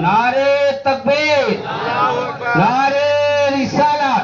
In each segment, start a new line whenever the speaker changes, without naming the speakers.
نعرے تکبیر، نعرے رسالت،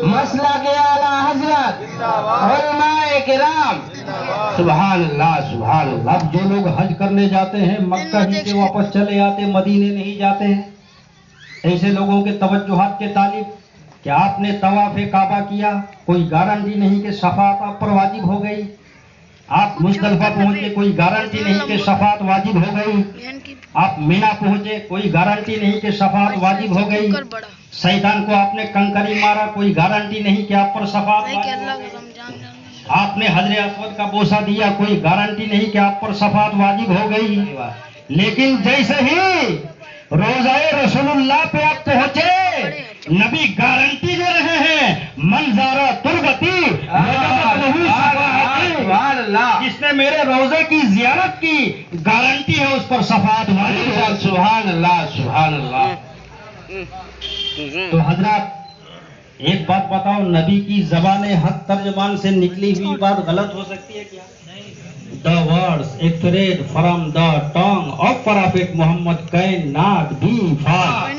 مسلک اعلیٰ حضرت، علماء کرام، سبحان اللہ سبحان اللہ۔
اب جو لوگ حج کرنے جاتے ہیں مکہ ہی سے واپس چلے آتے، مدینے نہیں جاتے ہیں، ایسے لوگوں کے توجہات کے طالب کہ آپ نے طواف کعبہ کیا، کوئی گارنٹی نہیں کہ شفاعت آپ پر واجب ہو گئی۔ آپ مزدلفہ پہنچے، کوئی گارنٹی نہیں کہ شفاعت واجب ہو گئی۔ آپ مینا پہنچے، کوئی گارنٹی نہیں کہ شفاعت واجب ہو گئی۔ شیطان کو آپ نے کنکری مارا، کوئی گارنٹی نہیں کہ آپ پر شفاعت واجب ہو گئی۔ آپ نے حجر اسود کا بوسہ دیا، کوئی گارنٹی نہیں کہ آپ پر شفاعت واجب ہو گئی۔ لیکن جیسے ہی روزہ رسول اللہ پہ آپ پہنچے، نبی گارنٹی دے رہے ہیں، منظارہ تربتی
سبحان اللہ،
جس نے میرے روزے کی زیارت کی، گارنٹی ہے اس پر شفاعت واجب ہے۔
سبحان اللہ سبحان اللہ۔
تو حضرات ایک بات بتاؤ، نبی کی زبان حق ترجمان سے نکلی ہوئی بات غلط ہو سکتی ہے کیا؟ The words extracted from the tongue of Prophet Muhammad cannot be false.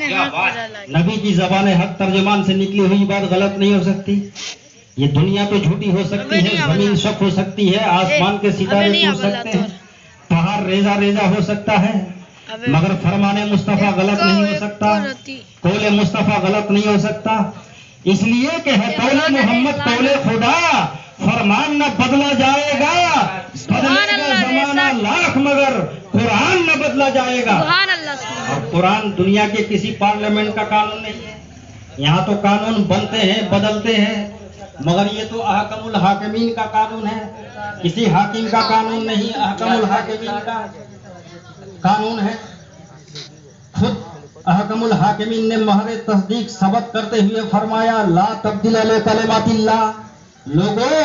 نبی کی زبان حق ترجمان سے نکلی ہوئی بات غلط نہیں ہو سکتی۔ یہ دنیا تو جھوٹی ہو سکتی ہے، زمین شک ہو سکتی ہے، آسمان کے ستارے ٹوٹ سکتے ہیں، پہاڑ ریزہ ریزہ ہو سکتا ہے، مگر فرمان مصطفیٰ غلط نہیں ہو سکتا، قول مصطفیٰ غلط نہیں ہو سکتا۔ اس لیے کہ ہے قول محمد قول خدا، فرمان نہ بدلا جائے گا، بدلے گا زمانہ لاکھ مگر قرآن نہ بدلا جائے گا۔ اور قرآن دنیا کے کسی پارلیمنٹ کا قانون نہیں ہے، یہاں تو قانون بنتے ہیں بدلتے ہیں، مگر یہ تو احکم الحاکمین کا قانون ہے، کسی حاکم کا قانون نہیں، احکم الحاکمین کا قانون ہے۔ خود احکم الحاکمین نے مہر تصدیق ثبت کرتے ہوئے فرمایا، لا تبدیل لکلمات اللہ، لوگوں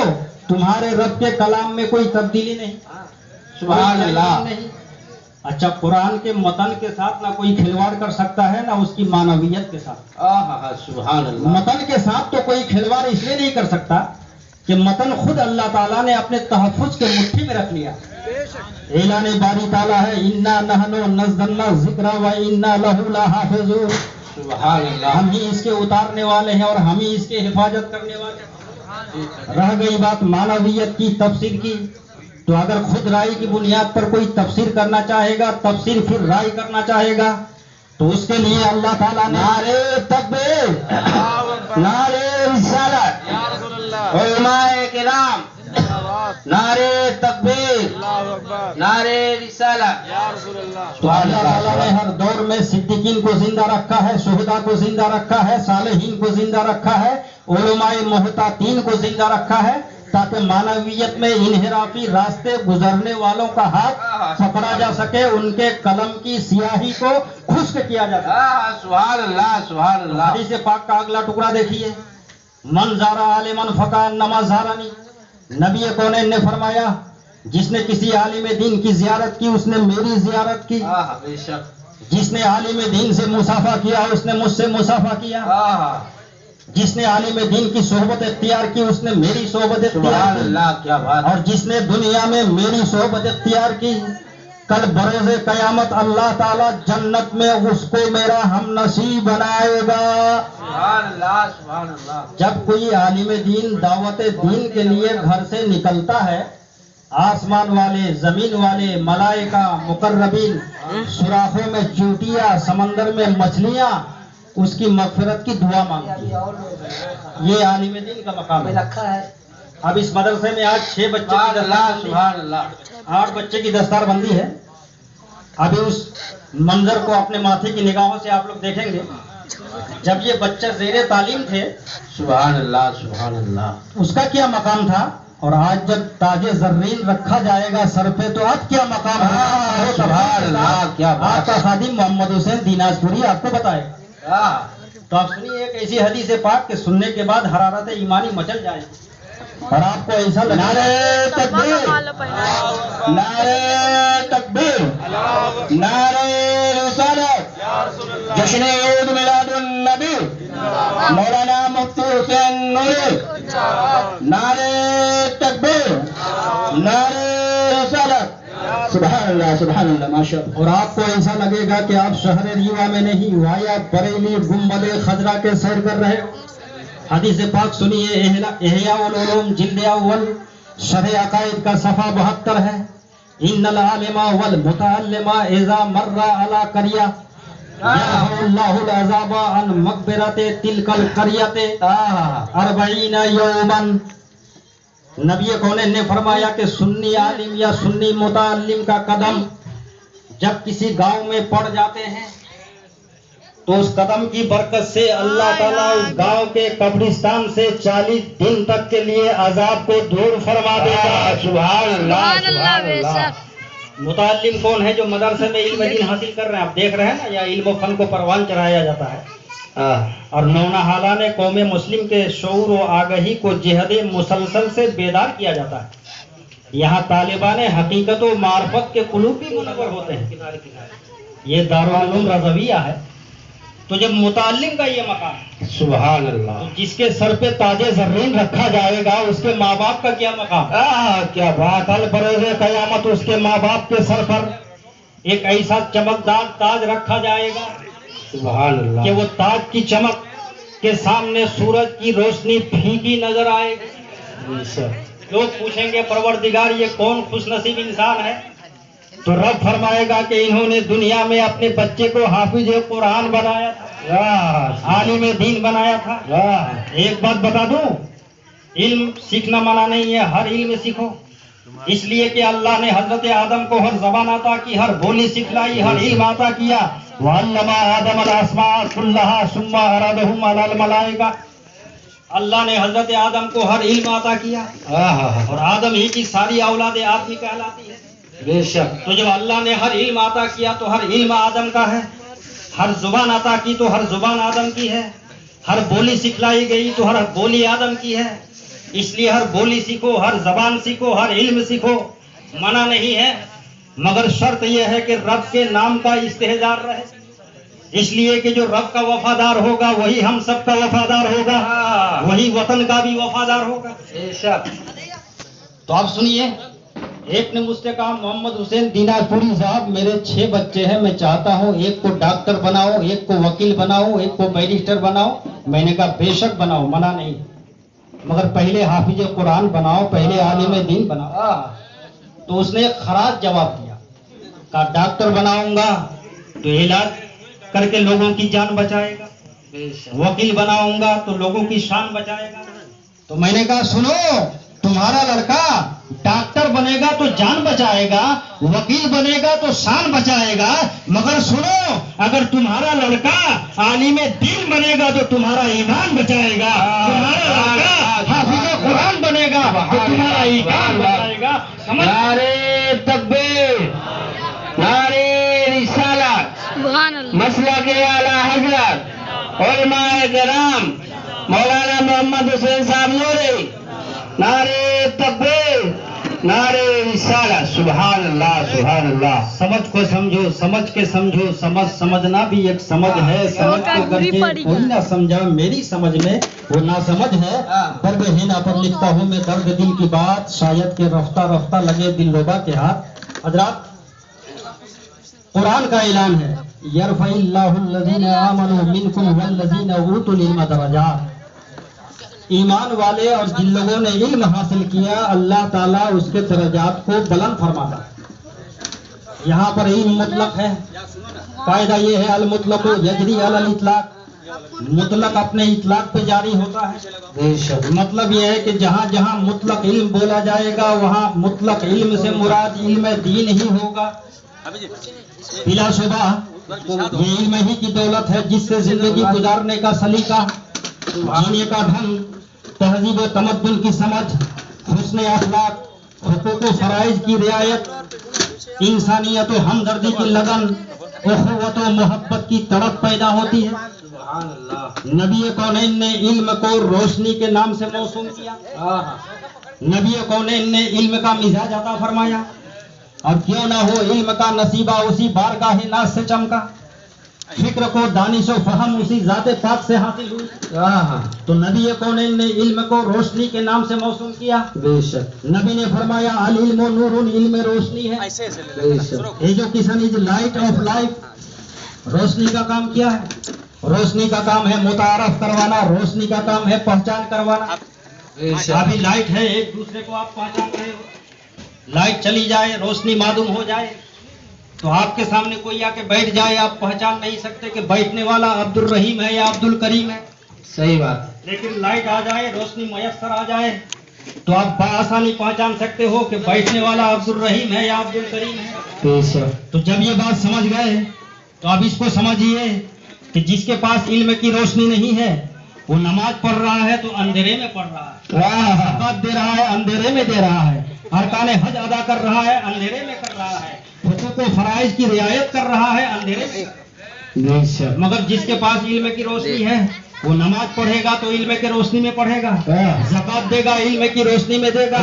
تمہارے رب کے کلام میں کوئی تبدیلی نہیں،
سبحان اللہ۔
اچھا، قرآن کے متن کے ساتھ نہ کوئی کھلواڑ کر سکتا ہے نہ اس کی معنویت کے ساتھ۔
سبحان اللہ۔
متن کے ساتھ تو کوئی کھلواڑ اس لیے نہیں کر سکتا کہ متن خود اللہ تعالیٰ نے اپنے تحفظ کے مٹھی میں رکھ لیا۔ اعلان باری تعالیٰ ہے، انا نحن نزلنا الذکر و انا لہ لحافظون،
سبحان اللہ۔
ہم ہی اس کے اتارنے والے ہیں اور ہم ہی اس کی حفاظت کرنے والے ہیں۔ رہ گئی بات معنویت کی، تفسیر کی، تو اگر خود رائے کی بنیاد پر کوئی تفسیر کرنا چاہے گا، تفسیر پھر رائے کرنا چاہے گا، تو اس کے لیے اللہ تعالیٰ نے
نعرے تکبیر، نعرے رسالت، علماء کرام، نعرے تکبیر، نعرے رسالت۔
تو اللہ تعالیٰ نے ہر دور میں صدیقین کو زندہ رکھا ہے، شہداء کو زندہ رکھا ہے، صالحین کو زندہ رکھا ہے، علماء محتاطین کو زندہ رکھا ہے، تاکہ معنویت میں انحرافی راستے گزرنے والوں کا ہاتھ پکڑا جا سکے، ان کے قلم کی سیاہی کو خشک کیا جا سکے۔
سبحان اللہ سبحان اللہ۔
حدیث پاک کا اگلا ٹکڑا دیکھیے، من زارا عالما فکانما زارنی، نبی کونین نے فرمایا، جس نے کسی عالم دین کی زیارت کی اس نے میری زیارت کی،
بے شک۔
جس نے عالم دین سے مصافحہ کیا اس نے مجھ سے مصافحہ کیا، جس نے عالم دین کی صحبت اختیار کی اس نے میری صحبت اختیار
سبحان
کی،
اللہ، کیا بات۔
اور جس نے دنیا میں میری صحبت اختیار کی، کل بروز قیامت اللہ تعالیٰ جنت میں اس کو میرا ہم نصیب بنائے گا۔
سبحان اللہ سبحان اللہ۔
جب کوئی عالم دین دعوت دین کے لیے گھر سے نکلتا ہے، آسمان والے، زمین والے، ملائکہ، مقربین، سوراخوں میں چیونٹیاں، سمندر میں مچھلیاں اس کی مغفرت کی دعا مانگتی ہے۔ یہ عالم دین کا مقام ہے۔ اب اس مدرسے میں آج 6 بچے کی
سبحان اللہ۔
8 بچے کی دستار بندی ہے۔ ابھی اس منظر کو اپنے ماتھے کی نگاہوں سے آپ لوگ دیکھیں گے۔ جب یہ بچہ زیر تعلیم تھے،
سبحان اللہ سبحان اللہ۔
اس کا کیا مقام تھا، اور آج جب تاج زرین رکھا جائے گا سر پہ تو اب کیا مقام ہے۔
سبحان اللہ، کیا بات۔
آپ کا خادم محمد حسین دینازپوری آپ کو بتائے۔ تو آپ سنیے ایک ایسی حدیث پاک کہ سننے کے بعد حرارت ایمانی مچل جائے اور آپ کو ایسا لگے۔
نعرے تکبیر، نعرے تکبیر، نعرے رسالت، جشن عید میلاد النبی، مولانا مفتی حسین نوری، نعرے تکبیر، نعرے رسالت، سبحان اللہ سبحان اللہ ماشاء اللہ.
اور آپ کو ایسا لگے گا کہ آپ شہر ریوا میں نہیں وایا بریلی گنبد خضرا کے سیر کر رہے ہو. حدیث پاک سنیے، احیاء العلوم جلد اول شرح عقائد کا صفحہ 72 ہے. ان العالم والمتعلم اذا مر علی قریہ یرفع اللہ العذاب عن مغفرت تلک القریۃ 40 یوما. نبی کونین نے فرمایا کہ سنی عالم یا سنی متعلم کا قدم جب کسی گاؤں میں پڑ جاتے ہیں تو اس قدم کی برکت سے اللہ تعالیٰ اس گاؤں کے قبرستان سے 40 دن تک کے لیے عذاب کو دور فرما دیتا.
سبحان اللہ
سبحان اللہ.
متعلم کون ہے؟ جو مدرسے میں علم دین حاصل کر رہے ہیں. آپ دیکھ رہے ہیں نا، یا علم و فن کو پروان چڑھایا جاتا ہے. اور نونا حالان قوم مسلم کے شعور و آگہی کو جہد مسلسل سے بیدار کیا جاتا ہے. یہاں طالبان حقیقت و معرفت کے قلوب بھی منور ہوتے ہیں. یہ دارالعلوم رضویہ ہے. تو جب متعلم کا یہ مقام ہے،
سبحان اللہ،
تو جس کے سر پہ تاج زرین رکھا جائے گا اس کے ماں باپ کا کیا مقام؟
کیا بات.
کل بروز قیامت اس کے ماں باپ کے سر پر ایک ایسا چمکدار تاج رکھا جائے گا
سبحان اللہ
کہ وہ تاج کی چمک کے سامنے سورج کی روشنی پھیکی نظر آئے گی. لوگ پوچھیں گے پروردگار یہ کون خوش نصیب انسان ہے؟ تو رب فرمائے گا کہ انہوں نے دنیا میں اپنے بچے کو حافظ قرآن بنایا تھا، عالم دین بنایا تھا. ایک بات بتا دوں، علم سیکھنا منع نہیں ہے، ہر علم سیکھو. اس لیے کہ اللہ نے حضرت آدم کو ہر زبان عطا کی، ہر بولی سکھلائی، ہر علم عطا کیا. وَعَلَّمَ آدَمَ الْأَسْمَاءَ كُلَّهَا ثُمَّ عَرَضَهُمْ عَلَى الْمَلَائِكَةِ. اللہ نے حضرت آدم کو ہر علم عطا کیا، اور آدم ہی کی ساری اولاد آدمی کہلاتی ہے.
بے شک.
تو جب اللہ نے ہر علم عطا کیا تو ہر علم آدم کا ہے، ہر زبان عطا کی تو ہر زبان آدم کی ہے، ہر بولی سکھلائی گئی تو ہر بولی آدم کی ہے. اس لیے ہر بولی سیکھو، ہر زبان سیکھو، ہر علم سیکھو، منع نہیں ہے، مگر شرط یہ ہے کہ رب کے نام کا استحضار رہے. اس لیے کہ جو رب کا وفادار ہوگا وہی ہم سب کا وفادار ہوگا، وہی وطن کا بھی وفادار ہوگا.
بے شک.
تو آپ سنیے، ایک نے مجھ سے کہا محمد حسین دینار پوری صاحب میرے 6 بچے ہیں، میں چاہتا ہوں ایک کو ڈاکٹر بناؤ، ایک کو وکیل بناؤ، ایک کو بیرسٹر بناؤ. میں نے کہا بے شک بناؤ، منع نہیں، مگر پہلے حافظ قرآن بناؤ، پہلے عالم دین بناؤ. تو اس نے ایک خراج جواب دیا، کہا ڈاکٹر بناؤں گا تو علاج کر کے لوگوں کی جان بچائے گا، وکیل بناؤں گا تو لوگوں کی شان بچائے گا. تو میں نے کہا سنو، تمہارا لڑکا ڈاکٹر بنے گا تو جان بچائے گا، وکیل بنے گا تو شان بچائے گا، مگر سنو اگر تمہارا لڑکا عالم دین بنے گا تو تمہارا ایمان بچائے گا، تمہارا لڑکا حافظ قرآن بنے گا تو تمہارا ایمان بچائے گا.
نعرے تکبیر، نعرے رسالت،
سبحان اللہ.
مسلک اعلیٰ حضرت علماء کرام مولانا محمد حسین صاحب نوری. نعرے تکبیر، نعرے رسالت. سبحان اللہ سبحان اللہ.
سمجھ کو سمجھو، سمجھ کے سمجھو، سمجھنا بھی ایک سمجھ ہے. سمجھ کے کر کے کوئی نہ سمجھا، میری سمجھ میں وہ نہ سمجھ ہے. درد ہینا پر لکھتا ہوں میں درد دل کی بات، شاید کہ رفتہ رفتہ لگے دل لبا کے ہاتھ. حضرات قرآن کا اعلان ہے، یرفع اللہ الذین آمنوا منکم والذین اوتوا العلم درجات. ایمان والے اور جن لوگوں نے علم حاصل کیا اللہ تعالیٰ اس کے درجات کو بلند فرماتا ہے. یہاں پر علم مطلق ہے. قاعدہ یہ ہے المطلق یجری علی الاطلاق، مطلق اپنے اطلاق پہ جاری ہوتا ہے. مطلب یہ ہے کہ جہاں جہاں مطلق علم بولا جائے گا وہاں مطلق علم سے مراد علم دین ہی ہوگا. بلا شبہ یہ علم ہی کی دولت ہے جس سے زندگی گزارنے کا سلیقہ، جینے کا ڈھنگ، تہذیب و تمدن کی سمجھ، حسن اخلاق، حقوق و فرائض کی رعایت، انسانیت و ہمدردی کی لگن، اخوت و محبت کی تڑپ پیدا ہوتی ہے. نبی کونین نے علم کو روشنی کے نام سے موسوم کیا. نبی کونین نے علم کا مزاج عطا فرمایا، اور کیوں نہ ہو علم کا نصیبہ اسی بارگاہ ناز سے چمکا. فکر کو دانش و فہم اسی ذات پاک سے حاصل ہوئی. تو نبی کونین نے علم کو روشنی کے نام سے موسوم کیا.
بے شک
نبی نے فرمایا العلم نور، علم روشنی ہے.
بے شک
education is light of life. روشنی کا کام کیا ہے؟ روشنی کا کام ہے متعارف کروانا، روشنی کا کام ہے پہچان کروانا.
بے شک
ابھی لائٹ ہے، ایک دوسرے کو آپ پہچان رہے ہو. لائٹ چلی جائے، روشنی معدوم ہو جائے تو آپ کے سامنے کوئی آ کے بیٹھ جائے، آپ پہچان نہیں سکتے کہ بیٹھنے والا عبد الرحیم ہے یا عبد الکریم ہے.
صحیح بات.
لیکن لائٹ آ جائے، روشنی میسر آ جائے تو آپ بآسانی پہچان سکتے ہو کہ بیٹھنے والا عبد الرحیم ہے یا عبد الکریم ہے.
بے شک
تو جب یہ بات سمجھ گئے تو اب اس کو سمجھیے کہ جس کے پاس علم کی روشنی نہیں ہے وہ نماز پڑھ رہا ہے تو اندھیرے میں پڑھ رہا ہے، زکات دے رہا ہے اندھیرے میں دے رہا ہے، ارکان حج ادا کر رہا ہے اندھیرے میں کر رہا ہے، حقوق و فرائض کی رعایت کر رہا ہے اندھیرے میں.
بے شک
مگر جس کے پاس علم کی روشنی ہے وہ نماز پڑھے گا تو علم کی روشنی میں پڑھے گا، زکات دے گا علم کی روشنی میں دے گا،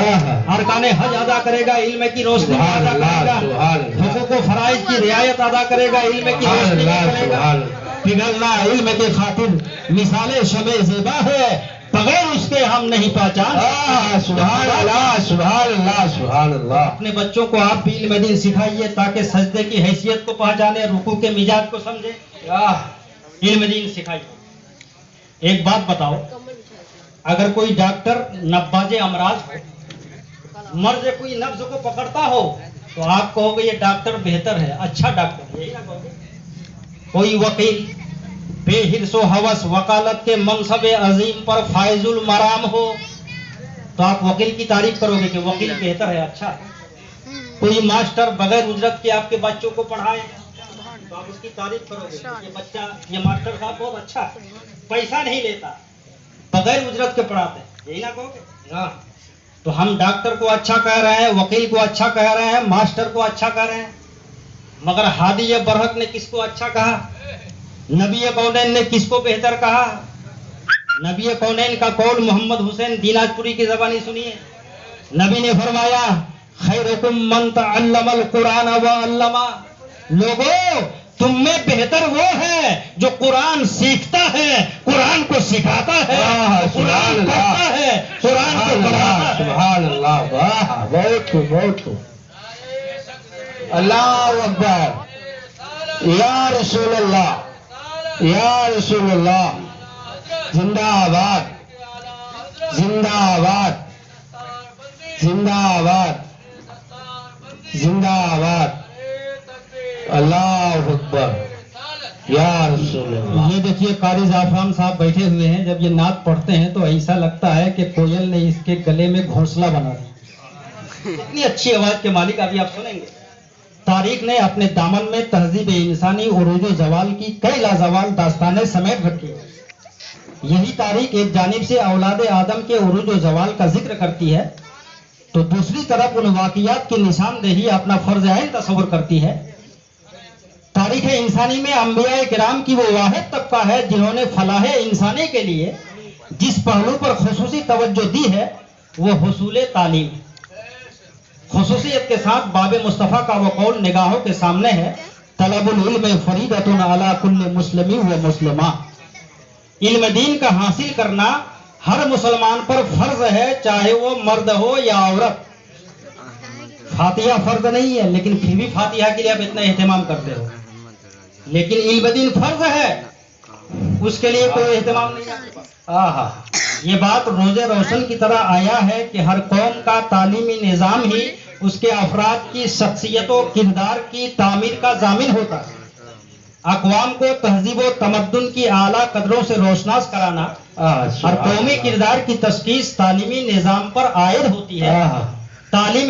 ارکان حج ادا کرے گا علم کی روشنی میں ادا کرے گا، حقوق و فرائض کی رعایت ادا کرے گا علم کی روشنی میں کرے گا. پگھلنا علم کی خاطر مثال شمع زیبا ہے، بغیر اس کے ہم نہیں پہچان.
سبحان اللہ سبحان اللہ سبحان اللہ.
اپنے بچوں کو آپ بھی علم دین سکھائیے تاکہ سجدے کی حیثیت کو پہچانے، رکوع کے مزاج کو سمجھے. علم دین سکھائیے. ایک بات بتاؤ، اگر کوئی ڈاکٹر نباز امراض ہو، مرض کوئی نبض کو پکڑتا ہو تو آپ کہو گے یہ ڈاکٹر بہتر ہے، اچھا ڈاکٹر ہے، یہی نہ کہو گے؟ کوئی وکیل بے حرص و ہوس وکالت کے منصب عظیم پر فائز المرام ہو تو آپ وکیل کی تعریف کرو گے کہ وکیل بہتر ہے، اچھا ہے. کوئی ماسٹر بغیر اجرت کے آپ کے بچوں کو پڑھائے تو آپ اس کی تعریف کرو گے کہ یہ بچہ، یہ ماسٹر صاحب بہت اچھا ہے، پیسہ نہیں لیتا، بغیر اجرت کے پڑھاتے ہیں، یہی نہ کہو گے؟ تو ہم ڈاکٹر کو اچھا کہہ رہے ہیں، وکیل کو اچھا کہہ رہے ہیں، ماسٹر کو اچھا کہہ رہے ہیں، مگر ہادی برحق نے کس کو اچھا کہا؟ نبی کونین نے کس کو بہتر کہا؟ نبی کونین کا قول محمد حسین دیناج پوری کی زبانی سنیے. نبی نے فرمایا خیرکم من تعلم القرآن وعلمہ. لوگوں تم میں بہتر وہ ہے جو قرآن سیکھتا ہے، قرآن کو سکھاتا ہے، قرآن پڑھتا ہے، قرآن کو پڑھاتا ہے.
سبحان اللہ. واہ بہت بہت. اللہ اکبر. یا رسول اللہ یا رسول اللہ. زندہ آباد زندہ آباد زندہ آباد زندہ آباد. اللہ اکبر. یا رسول اللہ.
یہ دیکھیے قاری زعفران صاحب بیٹھے ہوئے ہیں، جب یہ نعت پڑھتے ہیں تو ایسا لگتا ہے کہ کوئل نے اس کے گلے میں گھونسلہ بنا دیا. اتنی اچھی آواز کے مالک ابھی آپ سنیں گے. تاریخ نے اپنے دامن میں تہذیب انسانی عروج و زوال کی کئی لازوال داستانیں سمیٹ رکھی. یہی تاریخ ایک جانب سے اولاد آدم کے عروج و زوال کا ذکر کرتی ہے تو دوسری طرف ان واقعات کی نشاندہی اپنا فرض عین تصور کرتی ہے. تاریخ انسانی میں انبیاء کرام کی وہ واحد طبقہ ہے جنہوں نے فلاح انسانی کے لیے جس پہلو پر خصوصی توجہ دی ہے وہ حصول تعلیم. خصوصیت کے ساتھ باب مصطفیٰ کا وہ قول نگاہوں کے سامنے ہے، طلب العلم فریضۃ علی کل مسلم و مسلمہ. علم دین کا حاصل کرنا ہر مسلمان پر فرض ہے، چاہے وہ مرد ہو یا عورت. فاتحہ فرض نہیں ہے لیکن پھر بھی فاتحہ کے لیے آپ اتنا اہتمام کرتے ہو، لیکن علم دین فرض ہے، اس کے لیے کوئی اہتمام نہیں ہے. یہ بات روز روشن کی طرح آیا ہے کہ ہر قوم کا تعلیمی نظام ہی اس کے افراد کی شخصیت و کردار کی تعمیر کا ضامن ہوتا ہے. اقوام کو تہذیب و تمدن کی اعلیٰ قدروں سے روشناس کرانا اور قومی کردار کی تشخیص تعلیمی نظام پر عائد ہوتی ہے. تعلیم